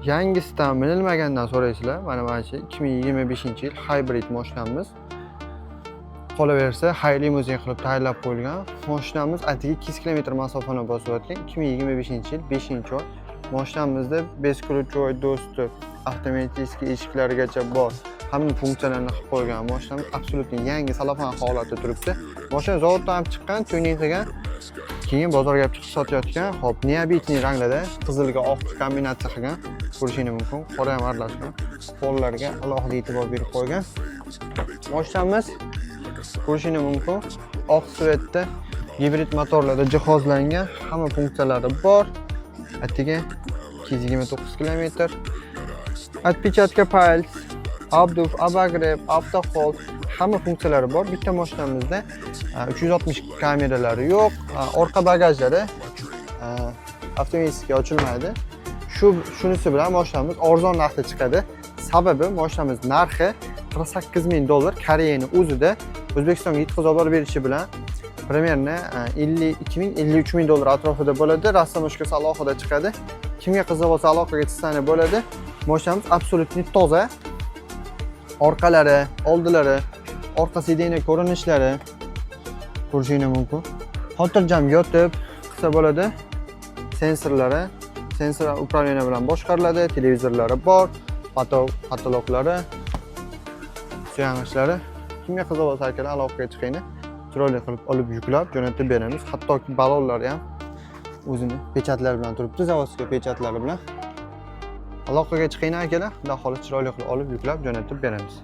Yangisidan bilmagandan so'raysizlar. Mana shu 2025-yil hybrid mashinamiz. Qolaversa, high limuzin qilib tayyorlab qo'yilgan. Mashinamiz atigi 200 km masofani bosib o'tgan. 2025-yil 5-oy. Mashinamizda besключевой достуp, avtomatik eshiklarigacha bor. Hamma funksiyalarni qilib qo'ygan. Mashinamiz absolutni yangi salafan holatda turibdi. Mashina zavoddan olib chiqqan, tuning qilgan, keyin bozorga olib chiqib sotayotgan. Hop, neobitniy ranglarda qizilga oq kombinatsiya qilgan. Ko'rishingiz mumkin. Qora ham aralashgan. Qo'llarga alohida e'tibor berib qo'ygan. Mashinamiz ko'rishingiz mumkin. Oq svetda gibrid motorlarda jihozlangan, hamma funksiyalari bor. Atiga 229 km. Отпечатка пальц, обдув, обогрев, автохолд, hamma funksiyalari bor. Bitta mashinamizda 360 kameralari yo'q. Orqa bagajlari avtomatik ochilmaydi. Shunisi bilan mashinamiz arzon narxda chiqadi. Sababi mashinamiz narxi $48,000 Koreyaning o'zida O'zbekistonga yetkazib olib berishi bilan примерно $52,000-$53,000 atrofida bo'ladi. Rassamashkasi alohida chiqadi. Kimga qiziq bo'lsa aloqaga chiqsanglar bo'ladi. Mashinamiz absolutni toza. Orqalari, oldilari, orqa sideniya ko'rinishlari ko'rishingiz mumkin. Xotirjam yotib qilsa bo'ladi. Sensorlari, sensor upravleniya bilan boshqariladi. Televizorlari bor, patologlari, suyanchichlari. Kimga qiziq bo'lsa akalar aloqaga chiqinglar. Chiroyli qilib olib yuklab jo'natib beramiz. Hattoki balonlari ham o'zini pechatlari bilan turibdi, zavodskiy pechatlari bilan. Aloqaga chiqinglar akalar, xudo xohlasa chiroyli qilib olib yuklab jo'natib beramiz.